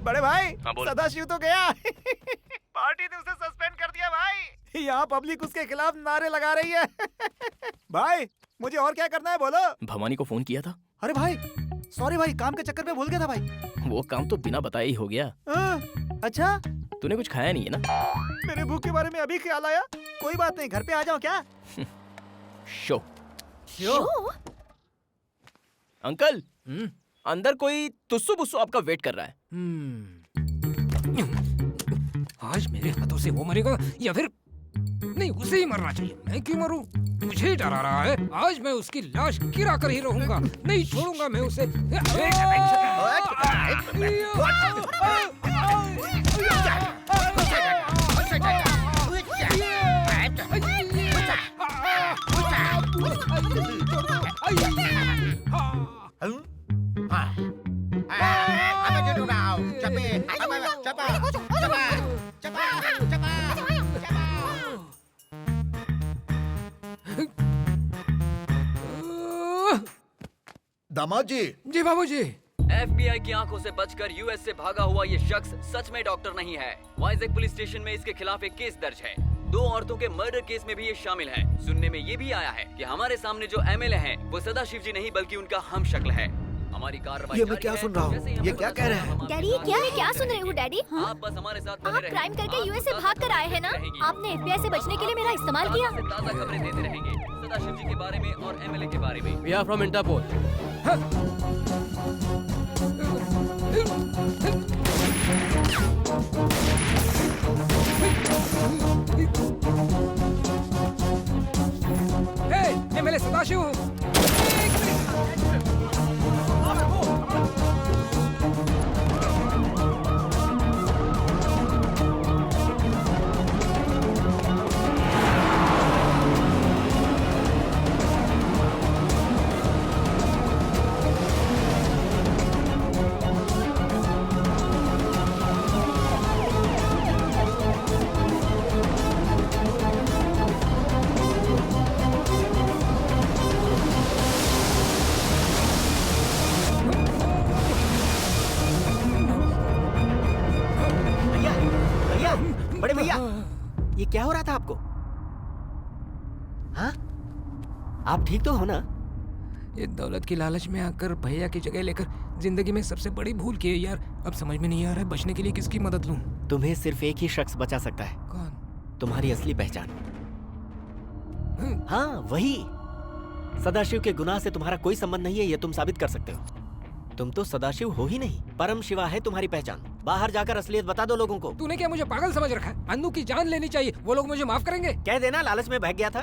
बड़े भाई हाँ, बोल। सदाशिव तो गया। पार्टी ने उसे सस्पेंड कर दिया भाई। यहाँ पब्लिक उसके खिलाफ नारे लगा रही है। भाई मुझे और क्या करना है बोलो। भवानी को फोन किया था। अरे भाई सॉरी भाई, काम के चक्कर में भूल गया था भाई। वो काम तो बिना बताए ही हो गया। अच्छा तूने कुछ खाया नहीं है ना? मेरे भूख के बारे में अभी ख्याल आया। कोई बात नहीं, घर पे आ जाओ क्या? शो अंकल, अंदर कोई तुस्सू बुस्सू आपका वेट कर रहा है। आज मेरे हाथों से वो मरेगा या फिर नहीं, उसे ही मरना चाहिए। मैं क्यों मरूं? मुझे डरा रहा है। आज मैं उसकी लाश गिरा कर ही रहूंगा, नहीं छोड़ूंगा मैं उसे। दामाद जी। जी बाबूजी। FBI की आंखों से बचकर यूएस से भागा हुआ ये शख्स सच में डॉक्टर नहीं है। वाइजैक पुलिस स्टेशन में इसके खिलाफ एक केस दर्ज है। 2 औरतों के मर्डर केस में भी ये शामिल है। सुनने में ये भी आया है कि हमारे सामने जो MLA हैं वो सदाशिव जी नहीं बल्कि उनका हमशक्ल है। हमारी कार्रवाई ये मैं क्या सुन रहा हूँ? ये क्या कह रहे हैं? डैडी ये क्या है? क्या सुन रहे हो डैडी? आप बस हमारे साथ आप क्राइम करके यूएस से भाग कर आए हैं ना? आपने FBI से बचने के लिए मेरा इस्तेमाल किया। ताज़ा खबरें देते रहेंगे सदाशिव जी के बारे में और MLA के बारे में। We are from Interpol. MLA Sadashiv हूँ। बड़े भैया ये क्या हो रहा था आपको? हाँ आप ठीक तो हो ना? ये दौलत की लालच में आकर भैया की जगह लेकर जिंदगी में सबसे बड़ी भूल की है यार। अब समझ में नहीं आ रहा है बचने के लिए किसकी मदद लूं। तुम्हें सिर्फ एक ही शख्स बचा सकता है। कौन? तुम्हारी असली पहचान। हाँ वही। सदाशिव के गुनाह से तुम्हारा कोई संबंध नहीं है, ये तुम साबित कर सकते हो। तुम तो सदाशिव हो ही नहीं, परम शिवा है तुम्हारी पहचान। बाहर जाकर असलियत बता दो लोगों को। तूने क्या मुझे पागल समझ रखा है? अन्नू की जान लेनी चाहिए, वो लोग मुझे माफ करेंगे। कह देना लालच में बह गया था।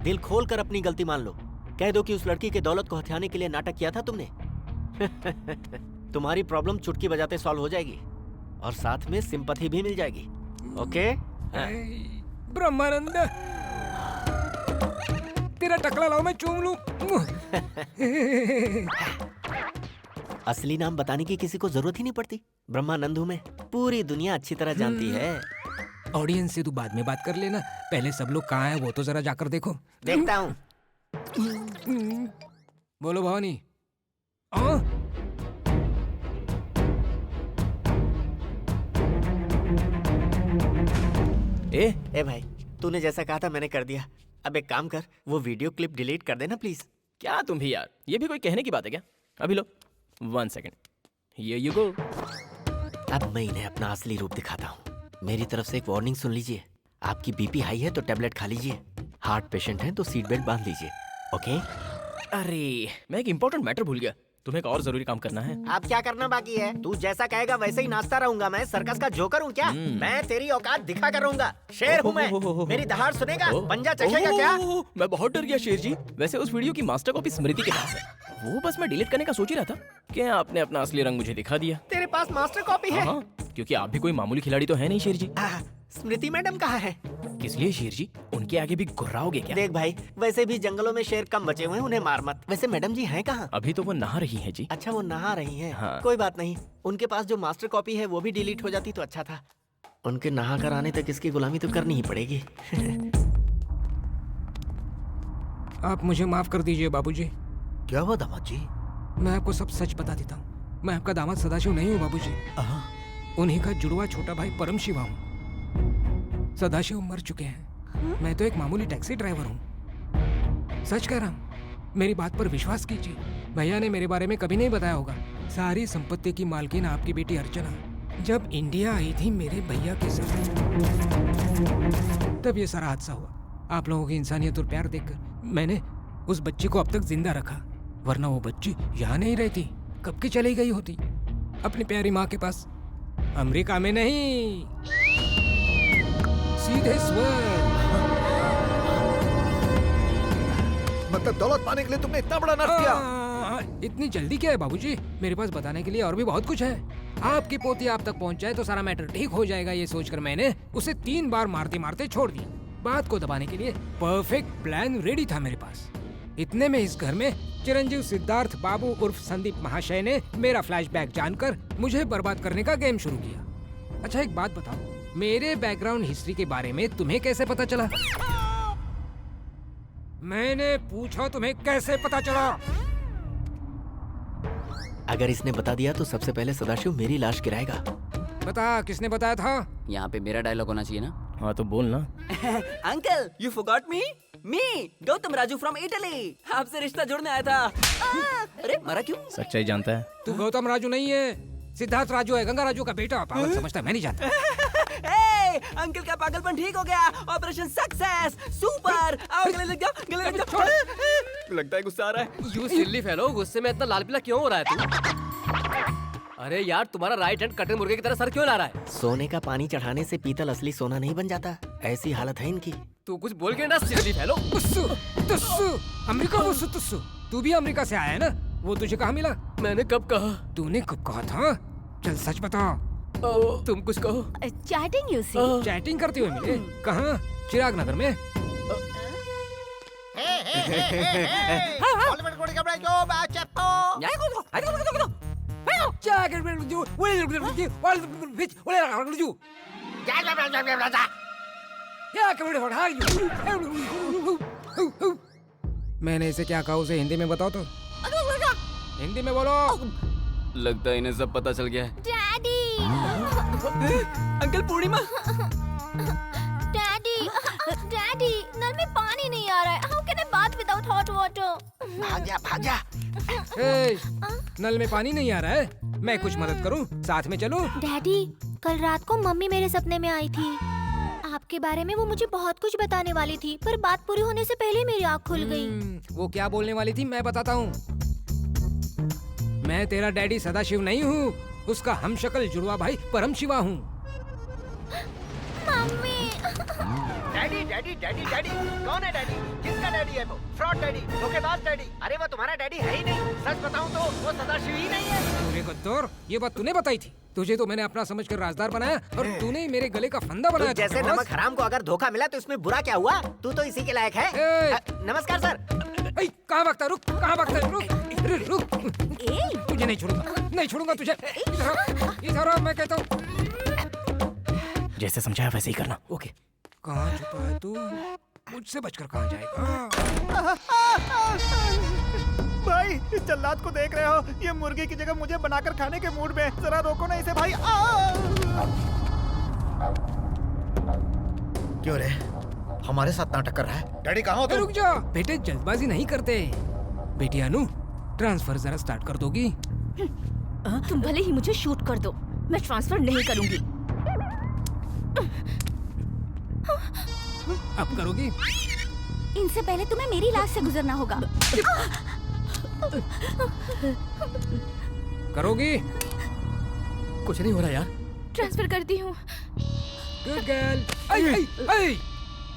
दिल खोल कर अपनी गलती मान लो। कह दो कि उस लड़की के दौलत को हथियाने के लिए नाटक किया था तुमने। तुम्हारी प्रॉब्लम चुटकी बजाते सॉल्व हो जाएगी और साथ में सिंपैथी भी मिल जाएगी। ओके? ब्रह्मानंद तेरा टकला लाओ मैं चूम लूं। असली नाम बताने की किसी को जरूरत ही नहीं पड़ती। ब्रह्मानंद हूँ मैं, पूरी दुनिया अच्छी तरह जानती है। ऑडियंस से तू बाद में बात कर लेना, पहले सब लोग कहाँ हैं वो तो जरा जाकर देखो। देखता हूँ। बोलो भवानी। ए भाई तूने जैसा कहा था मैंने कर दिया। अब एक काम कर, वो वीडियो क्लिप डिलीट कर देना प्लीज। क्या तुम भी यार, ये भी कोई कहने की बात है क्या? अभी लो 1 सेकंड, Here you go। अब मैं इन्हें अपना असली रूप दिखाता हूँ। मेरी तरफ से एक वार्निंग सुन लीजिए। आपकी बीपी हाई है तो टैबलेट खा लीजिए, हार्ट पेशेंट है तो सीट बेल्ट बांध लीजिए। ओके? अरे मैं एक इम्पोर्टेंट मैटर भूल गया। तुम्हें एक और जरूरी काम करना है। अब क्या करना बाकी है? तू जैसा कहेगा वैसे ही नाचता रहूंगा। मैं सर्कस का जोकर हूँ क्या? मैं तेरी औकात दिखा कर रहूंगा। शेर हूँ मैं। मेरी दहाड़ सुनेगा? पंजा चखेगा क्या? मैं बहुत डर गया शेर जी। वैसे उस वीडियो की मास्टर कॉपी स्मृति के पास है, वो बस मैं डिलीट करने का सोच ही रहा था कि आपने अपना असली रंग मुझे दिखा दिया। तेरे पास मास्टर कॉपी है? हाँ, क्योंकि आप भी कोई मामूली खिलाड़ी तो है नहीं शेर जी। स्मृति मैडम कहाँ है? किस लिए शेर जी? उनके आगे भी गुर्राओगे क्या? देख भाई, वैसे भी जंगलों में शेर कम बचे हुए हैं, उन्हें मार मत। वैसे मैडम जी हैं कहाँ? अभी तो वो नहा रही है जी। अच्छा वो नहा रही हैं। हाँ। कोई बात नहीं, उनके पास जो मास्टर कॉपी है वो भी डिलीट हो जाती तो अच्छा था। उनके नहा कर आने तक इसकी गुलामी तो करनी ही पड़ेगी। आप मुझे माफ कर दीजिए बाबूजी। क्या हुआ दामाद जी? मैं आपको सब सच बता देता हूँ। मैं आपका दामाद सदाशिव नहीं हूँ बाबूजी। उन्हीं का जुड़वा छोटा भाई परम शिवा हूँ। सदाशिव मर चुके हैं। मैं तो एक मामूली टैक्सी ड्राइवर हूँ। सच कह रहा हूँ, मेरी बात पर विश्वास कीजिए। भैया ने मेरे बारे में कभी नहीं बताया होगा। सारी संपत्ति की मालकिन आपकी बेटी अर्चना जब इंडिया आई थी मेरे भैया के साथ, तब ये सारा हादसा हुआ। आप लोगों की इंसानियत और प्यार देखकर मैंने उस बच्ची को अब तक जिंदा रखा, वरना वो बच्ची यहाँ नहीं रहती, कब की चली गई होती अपनी प्यारी माँ के पास। अमेरिका में नहीं, सीधे स्वर्ग। मतलब दौलत पाने के लिए तुमने इतना बड़ा नर्क किया? इतनी जल्दी क्या है बाबूजी? मेरे पास बताने के लिए और भी बहुत कुछ है। आपकी पोती आप तक पहुंच जाए तो सारा मैटर ठीक हो जाएगा, ये सोचकर मैंने उसे 3 बार मारते मारते छोड़ दिया। बात को दबाने के लिए परफेक्ट प्लान रेडी था मेरे पास। इतने में इस घर में चिरंजीव सिद्धार्थ बाबू उर्फ संदीप महाशय ने मेरा फ्लैशबैक जानकर मुझे बर्बाद करने का गेम शुरू किया। अच्छा एक बात बताओ, मेरे बैकग्राउंड हिस्ट्री के बारे में तुम्हें कैसे पता चला? मैंने पूछा तुम्हें कैसे पता चला? अगर इसने बता दिया तो सबसे पहले सदाशिव मेरी लाश गिराएगा। बता, किसने बताया था? यहाँ पे मेरा डायलॉग होना चाहिए ना। हाँ तो बोल ना। Uncle, you forgot me? Me, Gautam Raju from Italy. आपसे रिश्ता जोड़ने आया था। अरे मरा क्यों? सच्चाई जानता है। तू गौतम राजू नहीं है, सिद्धार्थ राजू है, गंगा राजू का बेटा। पागल समझता है, मैं नहीं जानता। अंकल का पागलपन ठीक हो गया। Operation success, super. आओ गले लग जाओ, गले लग जाओ। लगता है गुस्सा आ रहा है। यू सिल्ली फेलो, गुस्से में इतना लाल पीला क्यों हो रहा है तू? अरे यार, तुम्हारा राइट हैंड कटे मुर्गे की तरह सर क्यों ला रहा है? सोने का पानी चढ़ाने से पीतल असली सोना नहीं बन जाता, ऐसी हालत है इनकी। तू कुछ बोल के ना सिल्ली फेलो। तुस्सू, तुस्सू, अमेरिका वो तुस्सू। तू भी अमेरिका से आया है ना? वो तुझे कहाँ मिला? मैंने कब कहा? तूने कब कहा था? चल सच बता। तुम कुछ कहो। Chatting you see. चैटिंग करते हुए मिले? कहाँ? चिराग नगर में। मैंने इसे क्या कहा, उसे हिंदी में बताओ तो। हिंदी में बोलो। लगता है इन्हें सब पता चल गया है। Daddy, uncle Purnima. Daddy, daddy, नल में पानी नहीं आ रहा है। How can I bath without hot water? भाजा भाजा। ए, नल में पानी नहीं आ रहा है, मैं कुछ मदद करूं? साथ में चलूं? डैडी, कल रात को मम्मी मेरे सपने में आई थी। आपके बारे में वो मुझे बहुत कुछ बताने वाली थी, पर बात पूरी होने से पहले मेरी आँख खुल गई। वो क्या बोलने वाली थी मैं बताता हूँ। मैं तेरा डैडी सदाशिव नहीं हूँ, उसका हमशक्ल जुड़वा भाई परम शिवा हूँ। Mummy, daddy daddy daddy daddy कौन है डैडी? किसका डैडी है वो? फ्रॉड डैडी, धोखेबाज डैडी। अरे वो तुम्हारा डैडी है ही नहीं। सच बताऊं तो वो सदाशिव ही नहीं है। पूरे गद्दार, ये बात तूने बताई थी। तुझे तो मैंने अपना समझकर राजदार बनाया और तूने मेरे गले का फंदा बनाया। जैसे नमक हराम को अगर धोखा मिला तो इसमें बुरा क्या हुआ? तू तो इसी के लायक है। नमस्कार सर। कहाँ भागता? रुक, कहाँ भागता? रुक, रुक। तुझे नहीं छोड़ूंगा, नहीं छोड़ूंगा तुझे। इधर आ, मैं कहता हूँ। जैसे समझाया वैसे ही करना। ओके। कहाँ छुपा है तू? मुझसे बचकर कहाँ जाएगा? भाई इस जल्लाद को देख रहे हो? ये मुर्गी की जगह मुझे बनाकर खाने के मूड में। जरा रोको ना इसे भाई। क्यों रे, हमारे साथ नाटक कर रहा है? डैडी कहाँ हो तुम? रुक जा बेटे, जल्दबाजी नहीं करते। बेटी अनु, ट्रांसफर जरा स्टार्ट कर दोगी? तुम भले ही मुझे शूट कर दो, मैं ट्रांसफर नहीं करूंगी। अब करोगी? इनसे पहले तुम्हें मेरी लाश से गुजरना होगा। करोगी? कुछ नहीं हो रहा यार। ट्रांसफर करती हूँ। Good girl.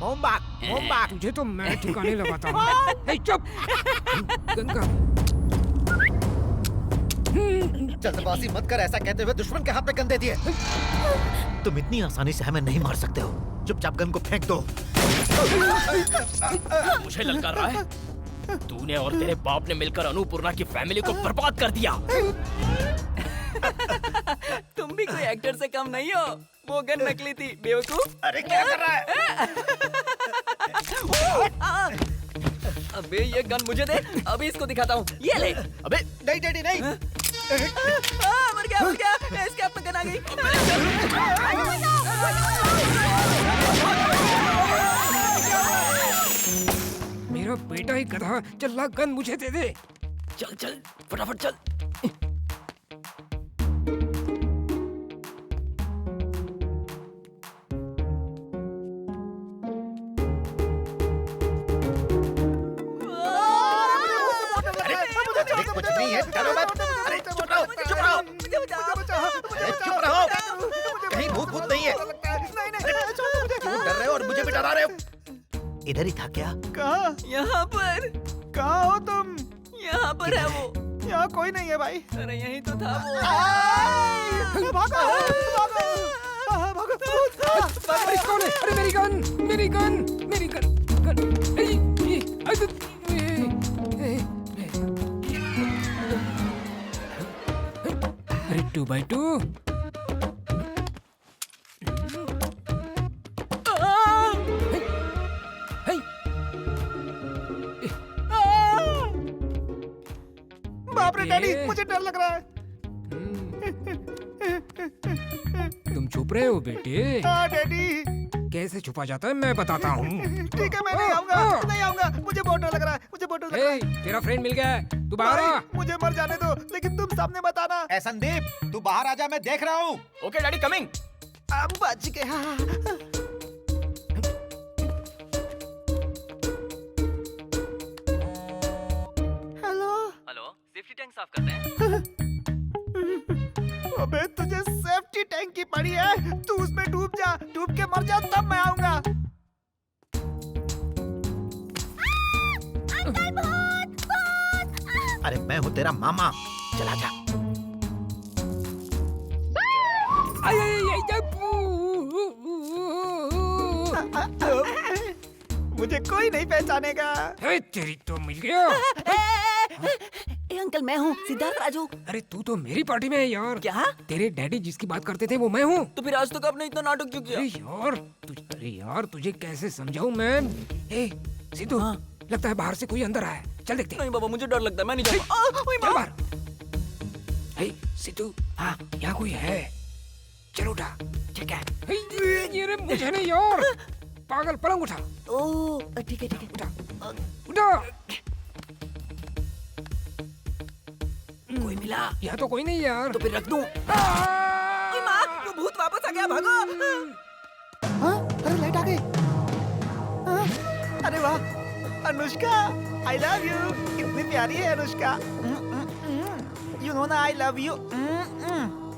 मोमबाग। तुझे तो मैं ठिकाने लगाता हूँ। चुप। गंगा। जल्दबाजी मत कर, ऐसा कहते हुए दुश्मन के हाथ में गन दे दिए। तुम इतनी आसानी से हमें नहीं मार सकते हो। चुपचाप गन को फेंक दो। मुझे ललकार रहा है? तूने और तेरे बाप ने मिलकर अनुपूर्णा की फैमिली को बर्बाद कर दिया। तुम भी कोई एक्टर से कम नहीं हो। वो गन नकली थी, बेवकूफ। अरे क्या कर रहा है? अबे ये गन मुझे दे, अभी इसको दिखाता हूँ। ये ले। अबे नहीं डैडी नहीं। मर गया, मर गया। इसके हाथ में गन आ गई। बेटा ही गधा, चल ला गन मुझे दे दे। चल चल फटाफट चल। अरे कुछ नहीं है, डरो मत। अरे चुप रहो, चुप रहो। अरे चुप रहो, कहीं भूत भूत नहीं है। क्यों डर रहे हो और मुझे भी डरा रहे हो? इधर ही था क्या? कहाँ? यहाँ पर, कहाँ हो तुम? यहाँ पर है वो। यहाँ कोई नहीं है भाई। अरे यही तो था वो। भागो, भागो, भागो। अरे कौन है? अरे मेरी गन, मेरी गन, मेरी गन, गन। अरे 2x2। बाप रे डैडी, मुझे डर लग रहा है। तुम छुप रहे हो बेटे? हाँ डैडी। कैसे छुपा जाता है मैं बताता हूँ। ठीक है, मैं नहीं आऊंगा, नहीं आऊंगा। मुझे बहुत डर लग रहा है, मुझे बहुत डर लग रहा है। तेरा फ्रेंड मिल गया है, तू बाहर आ। मुझे मर जाने दो, लेकिन तुम सामने बताना। ए संदीप, तू बाहर आ जा, मैं देख रहा हूँ। Okay daddy coming. अब बच गया। हेलो। हेलो, सेफ्टी टैंक साफ करते हैं। अबे तुझे सेफ्टी टैंक की पड़ी है, तू उसमें डूब जा, डूब के मर जा, तब मैं आऊंगा। अरे मैं हूँ तेरा मामा, चला जा। मुझे कोई नहीं पहचानेगा। तेरी तो मिल गया। अंकल मैं हूँ सिद्धार्थ राजू। अरे तू तो मेरी पार्टी में है यार। क्या? तेरे डैडी जिसकी बात करते थे वो मैं हूँ। तो फिर आज तक आपने इतना नाटक क्यों किया? अरे यार तुझे कैसे समझाऊं मैं? ए सिद्धू, लगता है बाहर से कोई अंदर आया है। चल देखते हैं। नहीं बाबा, मुझे डर लगता है, मैं नहीं जाऊंगा। चल बाहर। ए सिद्धू, हाँ यहाँ कोई है। चल उठा। ठीक है। ये रे मुझे नहीं यार, पागल, पलंग उठा। ओह ठीक है ठीक है। उठा उठा। कोई मिला? यहाँ तो कोई नहीं यार। तो फिर रख दूं। वो भूत वापस आ गया, भागो। अरे लाइट आ गई। अरे वाह, अनुष्का, आई लव यू। कितनी प्यारी है अनुष्का। यू नो ना, आई लव यू।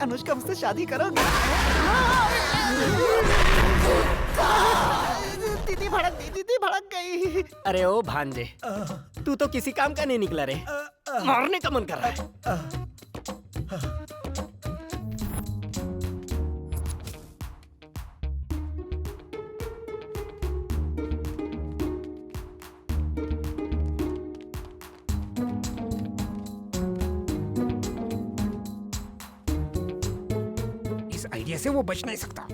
अनुष्का, मुझसे शादी करोगी? दीदी भड़क गई, दीदी भड़क गई। अरे ओ भांजे, तू तो किसी काम का नहीं निकला रे। मारने का मन कर रहा है। इस आइडिया से वो बच नहीं सकता।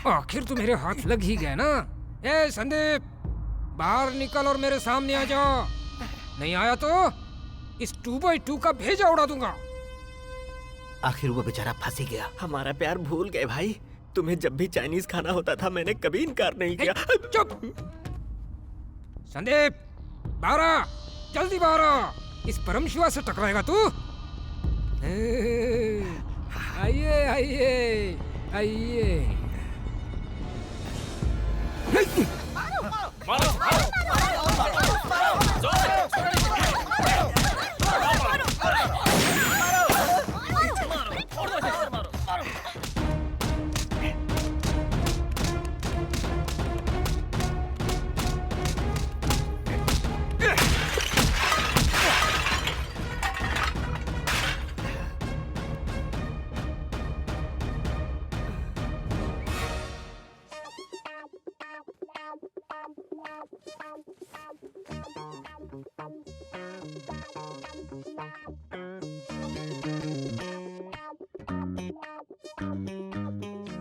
आखिर तो मेरे हाथ लग ही गया ना। ए संदीप, बाहर निकल और मेरे सामने आ जा। नहीं आया तो इस 2x2 का भेजा उड़ा दूंगा। आखिर वो बेचारा फंस ही गया। हमारा प्यार भूल गए भाई। तुम्हें जब भी चाइनीज खाना होता था मैंने कभी इनकार नहीं किया। चुप। संदीप, बाहर आ, जल्दी बाहर आ। इस परम शिवा से टकराएगा तू। आइए आइए आइए।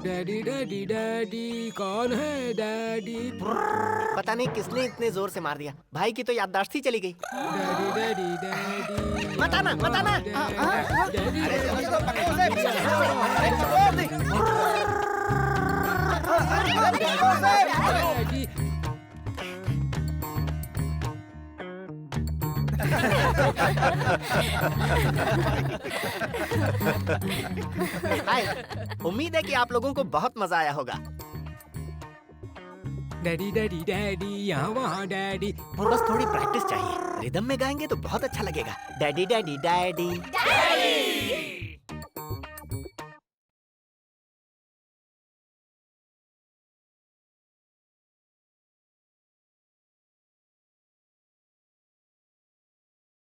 डैडी डैडी डैडी कौन है डैडी? पता नहीं किसने इतने जोर से मार दिया। भाई की तो याददाश्त ही चली गई। डैडी डैडी डैडी मत आना, मत आना। डैडी अरे जल्दी तो पकड़ो उसे। अरे छोड़ दे। डैडी हाय, उम्मीद है कि आप लोगों को बहुत मजा आया होगा। डैडी डैडी डैडी यहाँ वहाँ डैडी। और बस थोड़ी प्रैक्टिस चाहिए। रिदम में गाएंगे तो बहुत अच्छा लगेगा। Daddy daddy daddy.